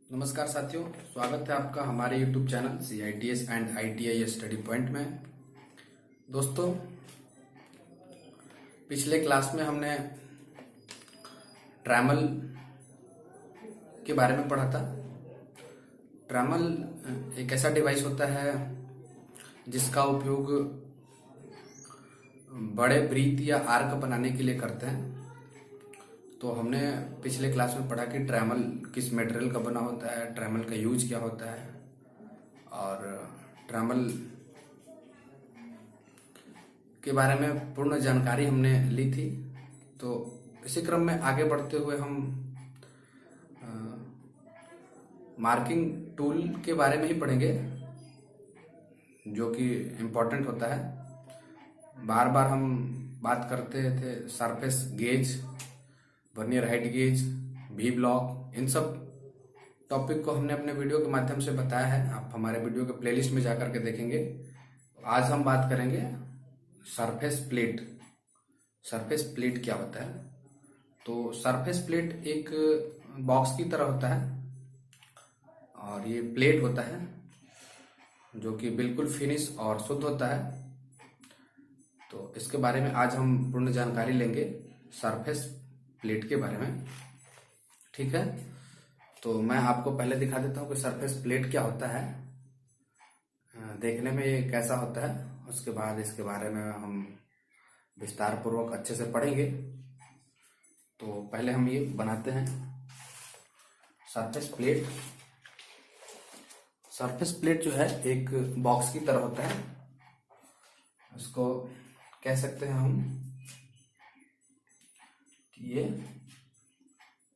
नमस्कार साथियों, स्वागत है आपका हमारे YouTube channel CITS and ITI study point में। दोस्तों, पिछले क्लास में हमने ट्रैमल के बारे में पढ़ा था। ट्रैमल एक ऐसा डिवाइस होता है जिसका उपयोग बड़े वृत्त या आर्क बनाने के लिए करते हैं। तो हमने पिछले क्लास में पढ़ा कि ट्रैमल किस मटेरियल का बना होता है, ट्रैमल का यूज क्या होता है और ट्रैमल के बारे में पूर्ण जानकारी हमने ली थी। तो इसी क्रम में आगे बढ़ते हुए हम मार्किंग टूल के बारे में ही पढ़ेंगे, जो कि इम्पोर्टेंट होता है। बार बार हम बात करते थे surface gauge, vernier height gauge, V block, इन सब टॉपिक को हमने अपने वीडियो के माध्यम से बताया है। आप हमारे वीडियो के प्लेलिस्ट में जाकर के देखेंगे। आज हम बात करेंगे सरफेस प्लेट। सरफेस प्लेट क्या होता है? तो सरफेस प्लेट एक बॉक्स की तरह होता है और ये प्लेट होता है जो कि बिल्कुल फिनिश और शुद्ध होता है। तो इसके बारे में आज हम पूर्ण जानकारी लेंगे सरफेस प्लेट के बारे में। ठीक है, तो मैं आपको पहले दिखा देता हूँ कि सरफेस प्लेट क्या होता है, देखने में ये कैसा होता है। उसके बाद इसके बारे में हम विस्तार पूर्वक अच्छे से पढ़ेंगे। तो पहले हम ये बनाते हैं सरफेस प्लेट। सरफेस प्लेट जो है एक बॉक्स की तरह होता है। इसको कह सकते हैं हम कि ये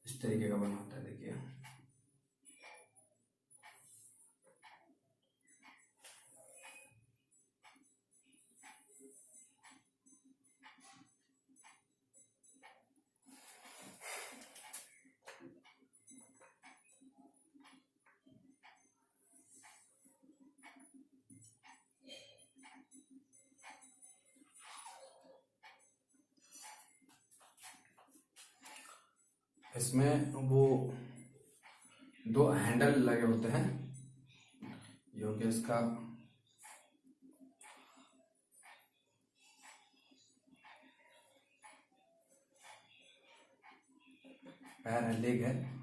इस तरीके का बना होता है। देखिए, इसमें वो दो हैंडल लगे होते हैं, जो कि इसका पैर है, लेग है।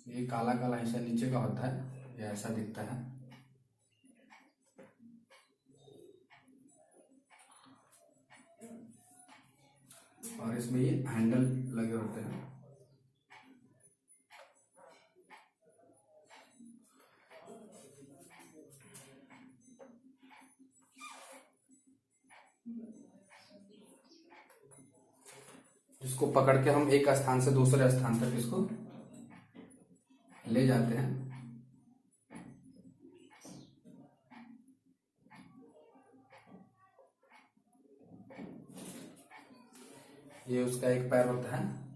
ये काला काला हिस्सा नीचे का होता है, ये ऐसा दिखता है। और इसमें ये हैंडल लगे होते हैं। जिसको पकड़ के हम एक स्थान से दूसरे स्थान तक इसको ले जाते हैं। ये उसका एक पैर होता है।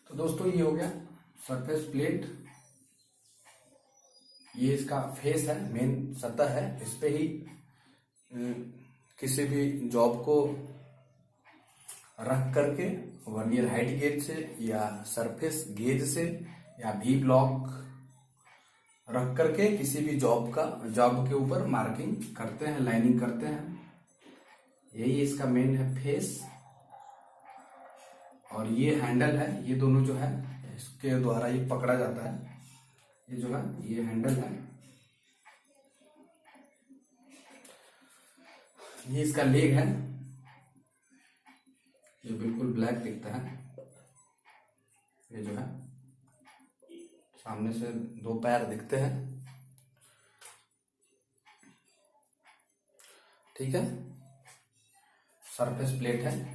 तो दोस्तों, ये हो गया सरफेस प्लेट। ये इसका फेस है, मेन सतह है। इस पे ही किसी भी जॉब को रख करके वर्नियर हाइट गेज से या सरफेस गेज से या वी ब्लॉक रख करके किसी भी जॉब के ऊपर मार्किंग करते हैं, लाइनिंग करते हैं। यही इसका मेन है फेस। और ये हैंडल है, ये दोनों जो है इसके द्वारा ये पकड़ा जाता है। ये जो है ये हैंडल है, ये इसका लेग है, ये बिल्कुल ब्लैक दिखता है। ये जो है सामने से दो पैर दिखते हैं, ठीक है। सरफेस प्लेट है।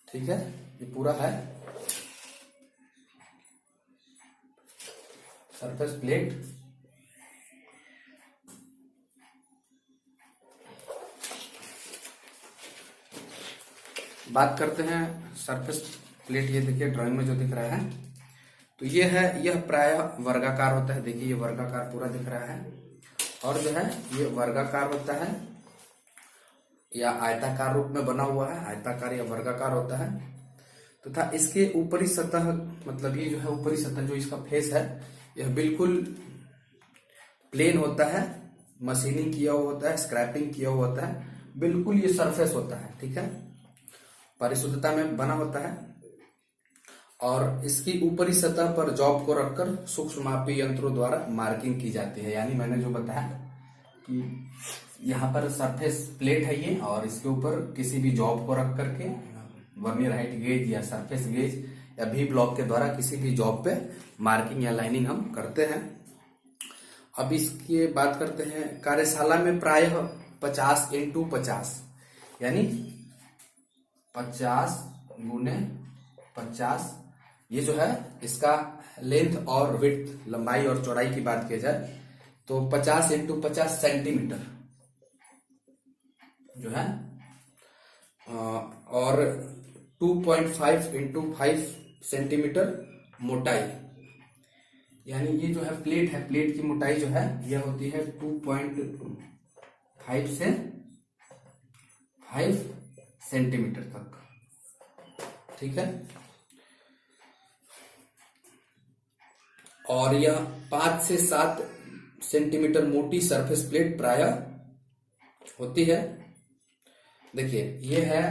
ठीक है, ये पूरा है सरफेस प्लेट। बात करते हैं सरफेस प्लेट। ये देखिए ड्राइंग में जो दिख रहा है, तो ये है, यह प्राय वर्गाकार होता है। देखिए ये वर्गाकार पूरा दिख रहा है, और जो है ये वर्गाकार होता है या आयताकार रूप में बना हुआ है, आयताकार या वर्गाकार होता है। तथा इसके ऊपरी सतह, मतलब ये जो है ऊपरी सतह जो इसका फेस है, यह बिल्कुल प्लेन होता है, मशीनिंग किया हुआ होता है, स्क्रैपिंग किया हुआ होता है, बिल्कुल ये सरफेस होता है, ठीक है, परिशुद्धता में बना होता है। और इसकी ऊपरी सतह पर जॉब को रखकर सूक्ष्ममापी यंत्रों द्वारा मार्किंग की जाती है। यानी मैंने जो बताया कि यहाँ पर सरफेस प्लेट है ये, और इसके ऊपर किसी भी जॉब को रख करके वर्नियर हाइट गेज या सरफेस गेज या भी ब्लॉक के द्वारा किसी भी जॉब पे मार्किंग या लाइनिंग हम करते हैं। अब इसकी बात करते हैं, कार्यशाला में प्रायः 50x50 यानी 50 गुने 50, ये जो है इसका लेंथ और विड्थ, लंबाई और चौड़ाई की बात की जाए तो 50x50 सेंटीमीटर जो है, और 2.5x5 सेंटीमीटर मोटाई। यानी ये जो है प्लेट है, प्लेट की मोटाई जो है यह होती है 2.5 से 5 सेंटीमीटर तक, ठीक है। और यह 5 से 7 सेंटीमीटर मोटी सरफेस प्लेट प्रायः होती है। देखिए ये है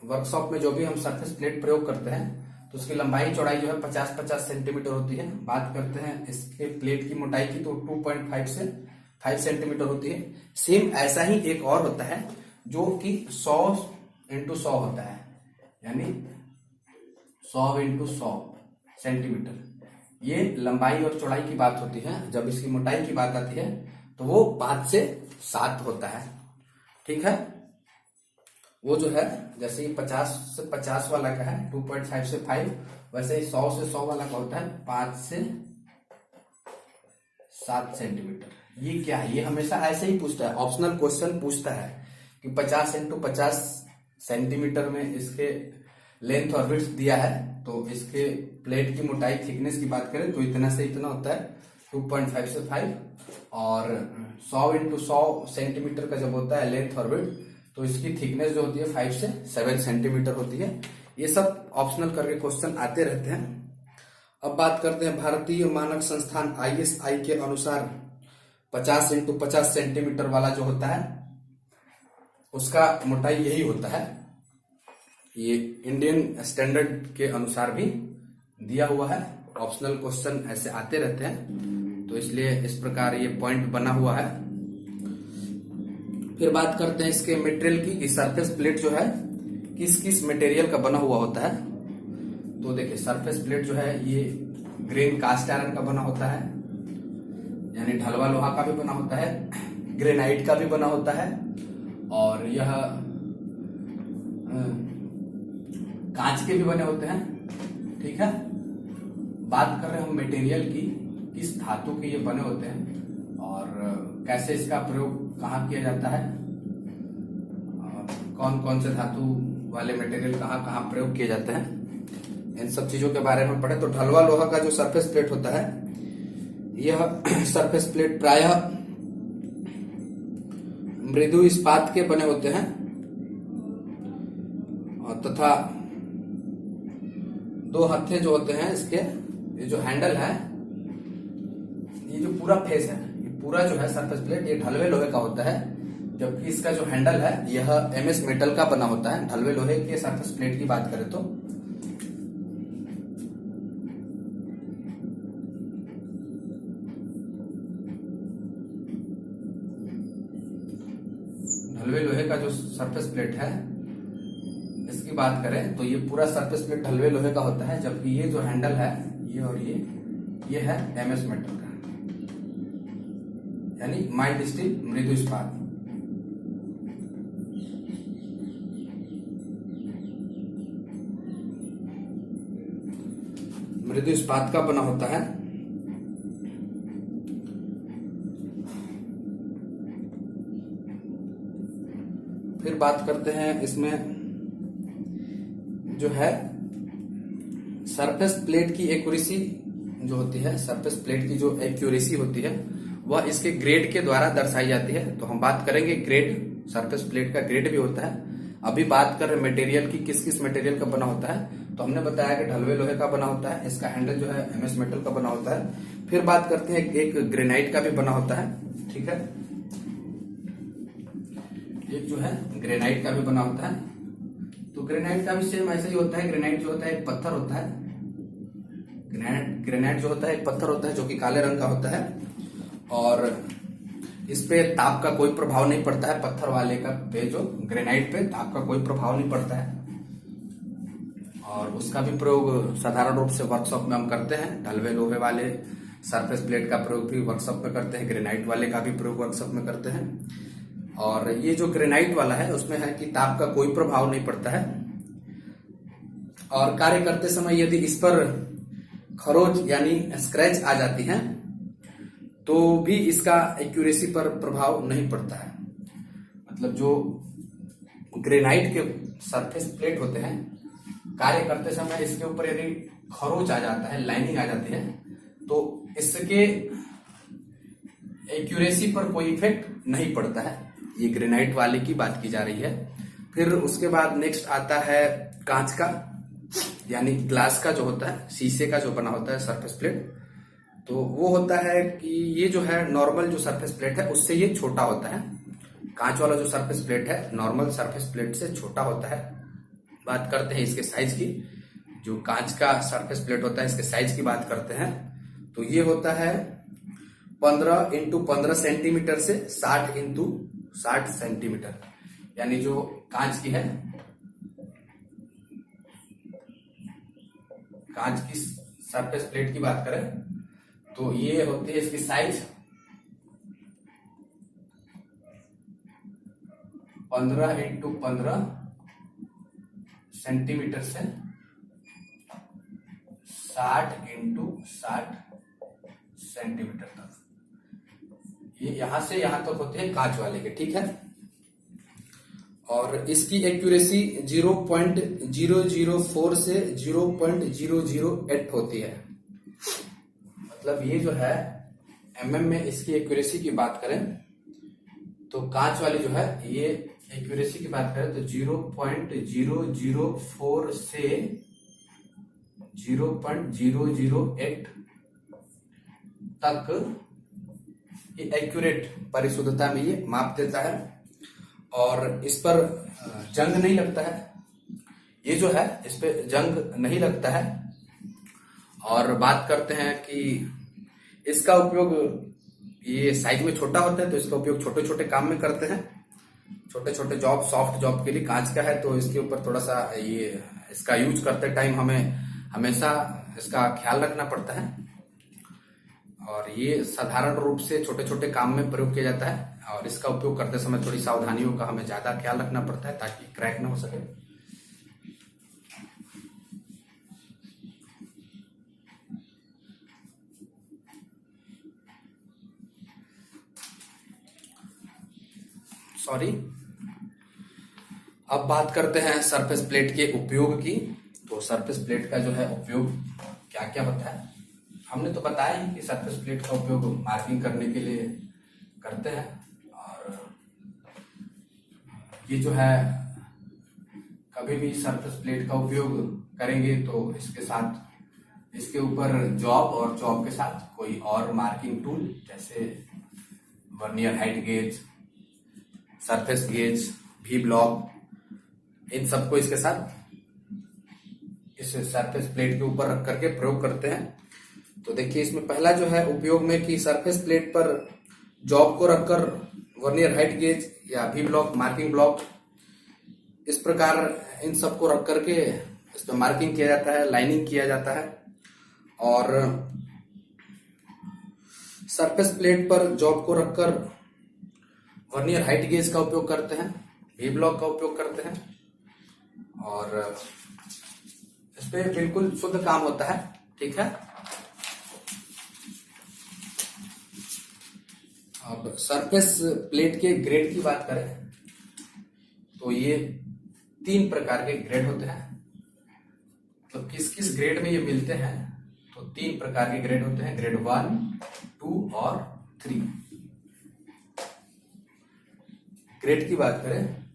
वर्कशॉप में जो भी हम सरफेस प्लेट प्रयोग करते हैं, तो उसकी लंबाई चौड़ाई जो है 50-50 सेंटीमीटर होती है। बात करते हैं इसके प्लेट की मोटाई की, तो 2.5 से 5 सेंटीमीटर होती है। सेम ऐसा ही एक और होता है जो कि 100x100 होता है, यानी 100x100 सेंटीमीटर। ये लंबाई और चौड़ाई की बात होती है। जब इसकी मोटाई की बात आती है तो वो 5 से 7 होता है, ठीक है। वो जो है जैसे ही 50 से 50 वाला का है 2.5 से 5, वैसे ही 100 से 100 वाला का होता है 5 से 7 सेंटीमीटर। ये क्या है, ये हमेशा ऐसे ही पूछता है, ऑप्शनल क्वेश्चन पूछता है कि 50x50 सेंटीमीटर में इसके लेंथ और विड्थ दिया है, तो इसके प्लेट की मोटाई, थिकनेस की बात करें तो इतना से इतना होता है 2.5 से 5, और 100x100 सेंटीमीटर का जब होता है लेंथ और विड्थ, तो इसकी थिकनेस जो होती है 5 से 7 सेंटीमीटर होती है। ये सब ऑप्शनल करके क्वेश्चन आते रहते हैं। अब बात करते हैं भारतीय मानक संस्थान ISI के अनुसार 50x50 सेंटीमीटर वाला जो होता है उसका मोटाई यही होता है। ये इंडियन स्टैंडर्ड के अनुसार भी दिया हुआ है। ऑप्शनल क्वेश्चन ऐसे आते रहते हैं, तो इसलिए इस प्रकार ये पॉइंट बना हुआ है। फिर बात करते हैं इसके मटेरियल की, कि सरफेस प्लेट जो है किस किस मटेरियल का बना हुआ होता है। तो देखिए सरफेस प्लेट जो है ये ग्रेन कास्ट आयरन का बना होता है, यानी ढलवा लोहा का भी बना होता है, ग्रेनाइट का भी बना होता है, और यह कांच के भी बने होते हैं, ठीक है। बात कर रहे हैं हम मटेरियल की, किस धातु के ये बने होते हैं और कैसे इसका प्रयोग कहाँ किया जाता है, और कौन कौन से धातु वाले मटेरियल कहाँ कहाँ प्रयोग किए जाते हैं, इन सब चीजों के बारे में पढ़े। तो ढलवा लोहा का जो सरफेस प्लेट होता है, यह सरफेस प्लेट प्रायः मृदु इस्पात के बने होते हैं, और तथा दो हत्थे जो होते हैं इसके, ये जो हैंडल है, ये जो पूरा फेस है, ये पूरा जो है सरफेस प्लेट ये ढलवे लोहे का होता है, जबकि इसका जो हैंडल है यह एमएस मेटल का बना होता है। ढलवे लोहे के सरफेस प्लेट की बात करें तो ढलवे लोहे का जो सरफेस प्लेट है इसकी बात करें तो ये पूरा सरफेस प्लेट ढलवे लोहे का होता है, जबकि ये जो हैंडल है ये और ये है एमएस मेटल का, यानी माइल्ड स्टील, मृदु इस्पात। मृदु इस्पात का बना होता है। फिर बात करते हैं इसमें जो है सरफेस प्लेट की एक्यूरेसी जो होती है, सरफेस प्लेट की जो एक्यूरेसी होती है वह इसके ग्रेड के द्वारा दर्शाई जाती है। तो हम बात करेंगे ग्रेड, सरफेस प्लेट का ग्रेड भी होता है। अभी बात कर रहे मटेरियल की, किस किस मटेरियल का बना होता है, तो हमने बताया कि ढलवे लोहे का बना होता है, इसका हैंडल जो है एमएस मेटल का बना होता है। फिर बात करते हैं एक ग्रेनाइट का भी बना होता है, ठीक है, एक जो है ग्रेनाइट का भी बना होता है। तो ग्रेनाइट का भी सेम ऐसा ही होता है। ग्रेनाइट जो होता है एक पत्थर होता है, ग्रेनाइट जो होता है एक पत्थर होता है जो कि काले रंग का होता है, और इस पे ताप का कोई प्रभाव नहीं पड़ता है। पत्थर वाले का पे जो ग्रेनाइट पे ताप का कोई प्रभाव नहीं पड़ता है, और उसका भी प्रयोग साधारण रूप से वर्कशॉप में हम करते हैं। ढलवे लोहे वाले सरफेस प्लेट का प्रयोग भी वर्कशॉप में करते हैं, ग्रेनाइट वाले का भी प्रयोग वर्कशॉप में करते हैं। और ये जो ग्रेनाइट वाला है उसमें है कि ताप का कोई प्रभाव नहीं पड़ता है, और कार्य करते समय यदि इस पर खरोच यानी स्क्रैच आ जाती हैं तो भी इसका एक्यूरेसी पर प्रभाव नहीं पड़ता है। मतलब जो ग्रेनाइट के सरफेस प्लेट होते हैं, कार्य करते समय इसके ऊपर यदि खरोच आ जाता है, लाइनिंग आ जाती है, तो इसके एक्यूरेसी पर कोई इफेक्ट नहीं पड़ता है। ये ग्रेनाइट वाले की बात की जा रही है। फिर उसके बाद नेक्स्ट आता है कांच का, यानी ग्लास का जो होता है, शीशे का जो बना होता है सरफेस प्लेट। तो वो होता है कि ये जो है नॉर्मल जो सरफेस प्लेट है उससे ये छोटा होता है। कांच वाला जो सरफेस प्लेट है नॉर्मल सरफेस प्लेट से छोटा होता है। बात करते हैं इसके साइज की। जो कांच का सरफेस प्लेट होता है इसके साइज की बात करते हैं तो ये होता है 15 इंटू 15 सेंटीमीटर से 60 इंटू 60 सेंटीमीटर, यानी जो कांच की है, कांच की सरफेस प्लेट की बात करें तो ये होती है इसकी साइज 15 इंटू 15 सेंटीमीटर से 60 इंटू 60 सेंटीमीटर तक। ये यहां से यहां तक होते हैं कांच वाले के, ठीक है। और इसकी एक्यूरेसी 0.004 से 0.008 होती है। मतलब ये जो है एमएम में इसकी एक्यूरेसी की बात करें तो कांच वाली जो है ये एक्यूरेसी की बात करें तो 0.004 से 0.008 तक ये एक्यूरेट परिशुद्धता में ये माप देता है, और इस पर जंग नहीं लगता है। ये जो है इस पे जंग नहीं लगता है। और बात करते हैं कि इसका उपयोग, ये साइज में छोटा होता है तो इसका उपयोग छोटे छोटे काम में करते हैं। छोटे छोटे जॉब, सॉफ्ट जॉब के लिए कांच का है तो इसके ऊपर थोड़ा सा ये इसका यूज करते टाइम हमें हमेशा इसका ख्याल रखना पड़ता है। और ये साधारण रूप से छोटे छोटे काम में प्रयोग किया जाता है, और इसका उपयोग करते समय थोड़ी सावधानियों का हमें ज्यादा ख्याल रखना पड़ता है ताकि क्रैक ना हो सके। सॉरी, अब बात करते हैं सरफेस प्लेट के उपयोग की। तो सरफेस प्लेट का जो है उपयोग क्या क्या होता है, हमने तो बताया ही कि सरफेस प्लेट का उपयोग मार्किंग करने के लिए करते हैं। और ये जो है कभी भी सरफेस प्लेट का उपयोग करेंगे तो इसके साथ, इसके ऊपर जॉब और जॉब के साथ कोई और मार्किंग टूल जैसे vernier height gauge, surface gauge, भी ब्लॉक, इन सबको इसके साथ इस सरफेस प्लेट के ऊपर रख करके प्रयोग करते हैं। तो देखिए इसमें पहला जो है उपयोग में कि सरफेस प्लेट पर जॉब को रखकर वर्नियर हाइट गेज या भी ब्लॉक, मार्किंग ब्लॉक, इस प्रकार इन सबको रख करके इस पर मार्किंग किया जाता है, लाइनिंग किया जाता है। और सरफेस प्लेट पर जॉब को रखकर वर्नियर हाइट गेज का उपयोग करते हैं, भी ब्लॉक का उपयोग करते हैं और इस पे बिल्कुल शुद्ध काम होता है। ठीक है, अब सरफेस प्लेट के ग्रेड की बात करें तो ये 3 प्रकार के ग्रेड होते हैं। तो किस किस ग्रेड में ये मिलते हैं, तो 3 प्रकार के ग्रेड होते हैं, ग्रेड 1, 2 और 3। ग्रेड की बात करें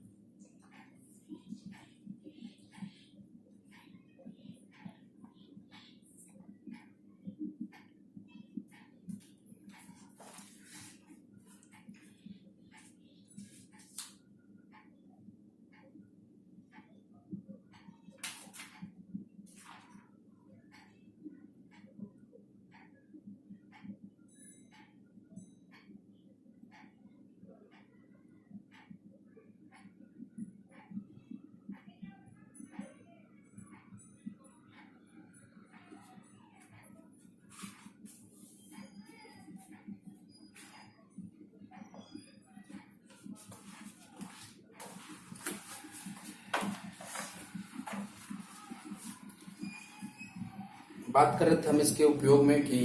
बात कर रहे थे हम इसके उपयोग में कि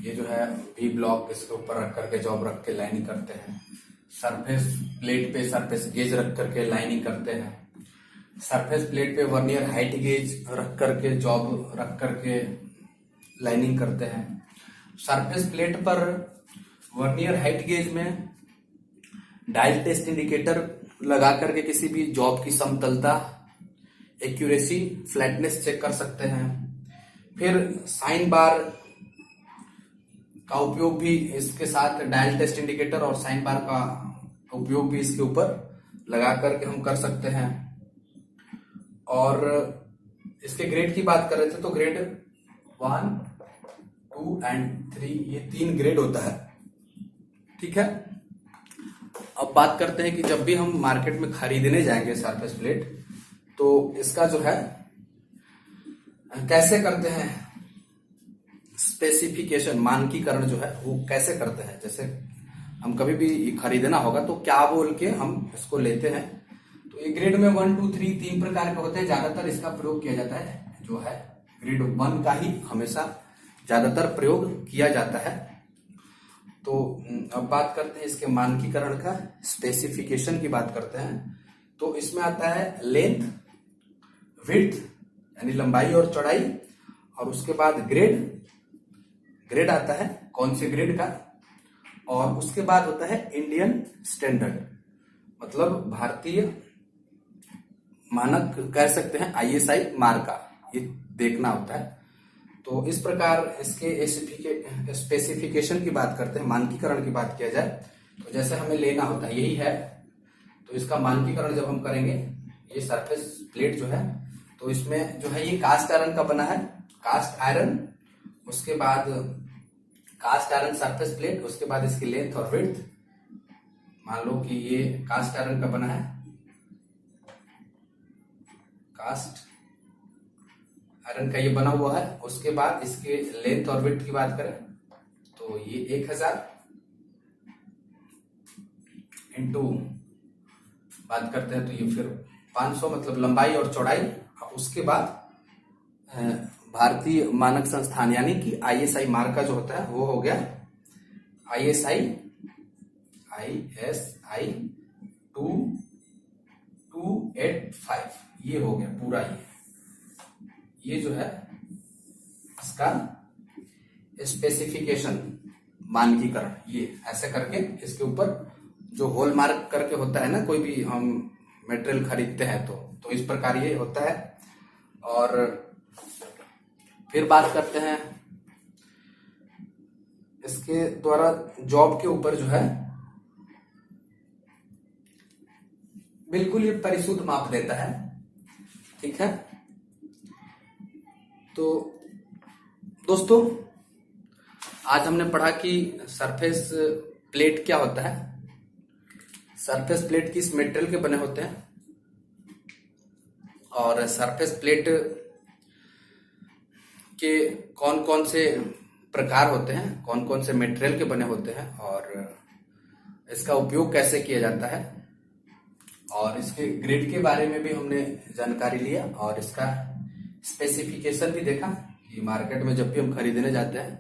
ये जो है भी ब्लॉक इसके ऊपर रख करके जॉब रख के लाइनिंग करते हैं, सरफेस प्लेट पे सरफेस गेज रख करके लाइनिंग करते हैं, सरफेस प्लेट पे वर्नियर हाइट गेज रख करके जॉब रख करके लाइनिंग करते हैं, सरफेस प्लेट पर वर्नियर हाइट गेज में डायल टेस्ट इंडिकेटर लगा करके किसी भी जॉब की समतलता, एक्यूरेसी, फ्लैटनेस चेक कर सकते हैं। फिर साइन बार का उपयोग भी इसके साथ, डायल टेस्ट इंडिकेटर और साइन बार का उपयोग भी इसके ऊपर लगा करके हम कर सकते हैं। और इसके ग्रेड की बात कर रहे थे तो ग्रेड 1, 2 एंड 3, ये 3 ग्रेड होता है। ठीक है, अब बात करते हैं कि जब भी हम मार्केट में खरीदने जाएंगे सरफेस प्लेट तो इसका जो है कैसे करते हैं, स्पेसिफिकेशन, मानकीकरण जो है वो कैसे करते हैं। जैसे हम कभी भी खरीदना होगा तो क्या बोल के हम इसको लेते हैं, तो ये ग्रेड में 1, 2, 3 3 प्रकार के होते हैं। ज्यादातर इसका प्रयोग किया जाता है जो है ग्रेड 1 का ही हमेशा ज्यादातर प्रयोग किया जाता है। तो अब बात करते हैं इसके मानकीकरण का, स्पेसिफिकेशन की बात करते हैं। तो इसमें आता है लेंथ, विड्थ यानी लंबाई और चौड़ाई, और उसके बाद ग्रेड आता है कौन से ग्रेड का, और उसके बाद होता है इंडियन स्टैंडर्ड, मतलब भारतीय मानक कह सकते हैं, ISI मार्क का ये देखना होता है। तो इस प्रकार इसके स्पेसिफिकेशन की बात करते हैं, मानकीकरण की बात किया जाए तो जैसे हमें लेना होता है, यही है। तो इसका मानकीकरण जब हम करेंगे, ये सरफेस प्लेट जो है तो इसमें जो है ये कास्ट आयरन का बना है, कास्ट आयरन, उसके बाद कास्ट आयरन सरफेस प्लेट, उसके बाद इसकी लेंथ और विड्थ, मान लो कि ये कास्ट आयरन का बना है, कास्ट आयरन का ये बना हुआ है। उसके बाद इसके लेंथ और विड्थ की बात करें तो ये 1000 इंटू बात करते हैं तो ये फिर 500, मतलब लंबाई और चौड़ाई। उसके बाद भारतीय मानक संस्थान यानी कि ISI मार्क का जो होता है वो हो गया ISI 2285, ये हो गया पूरा। ये जो है इसका स्पेसिफिकेशन, मानकीकरण, ये ऐसे करके इसके ऊपर जो होल मार्क करके होता है ना, कोई भी हम मटेरियल खरीदते हैं तो इस प्रकार ये होता है। और फिर बात करते हैं इसके द्वारा जॉब के ऊपर जो है बिल्कुल ये परिशुद्ध माप देता है। ठीक है, तो दोस्तों आज हमने पढ़ा कि सरफेस प्लेट क्या होता है। सरफेस प्लेट किस मेटेरियल के बने होते हैं और सरफेस प्लेट के कौन कौन से प्रकार होते हैं, कौन कौन से मटेरियल के बने होते हैं और इसका उपयोग कैसे किया जाता है, और इसके ग्रेड के बारे में भी हमने जानकारी लिया और इसका स्पेसिफिकेशन भी देखा कि मार्केट में जब भी हम खरीदने जाते हैं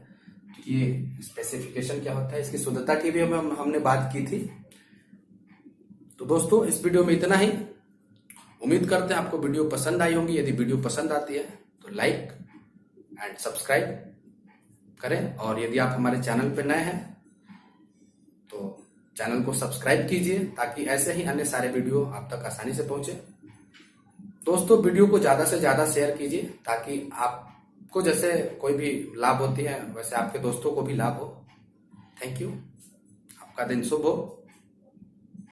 तो ये स्पेसिफिकेशन क्या होता है, इसकी शुद्धता की भी हमने बात की थी। तो दोस्तों इस वीडियो में इतना ही। उम्मीद करते हैं आपको वीडियो पसंद आई होंगी। यदि वीडियो पसंद आती है तो लाइक एंड सब्सक्राइब करें, और यदि आप हमारे चैनल पर नए हैं तो चैनल को सब्सक्राइब कीजिए ताकि ऐसे ही अन्य सारे वीडियो आप तक आसानी से पहुंचे। दोस्तों वीडियो को ज्यादा से ज्यादा शेयर कीजिए ताकि आपको जैसे कोई भी लाभ होती है वैसे आपके दोस्तों को भी लाभ हो। थैंक यू, आपका दिन शुभ हो।